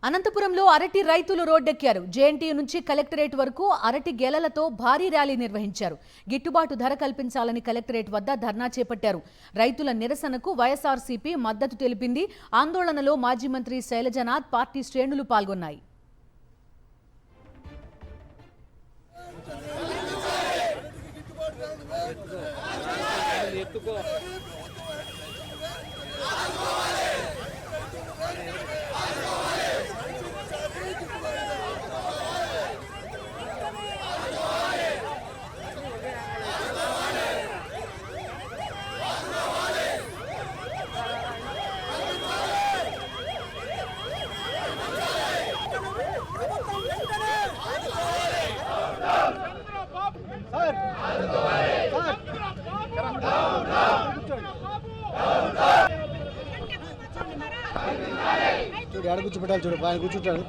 అనంతపురంలో అరటి రైతులు రోడ్డెక్కారు. జేఎన్టీయూ నుంచి కలెక్టరేట్ వరకు అరటి గెలలతో భారీ ర్యాలీ నిర్వహించారు. గిట్టుబాటు ధర కల్పించాలని కలెక్టరేట్ వద్ద ధర్నా చేపట్టారు. రైతుల నిరసనకు వైఎస్ఆర్సీపీ మద్దతు తెలిపింది. ఆందోళనలో మాజీ మంత్రి శైలజనాథ్, పార్టీ శ్రేణులు పాల్గొన్నాయి. చూడు ఆడ కూర్చోబెట్టాలి, చూడు ఆయన కూర్చుంటాడు.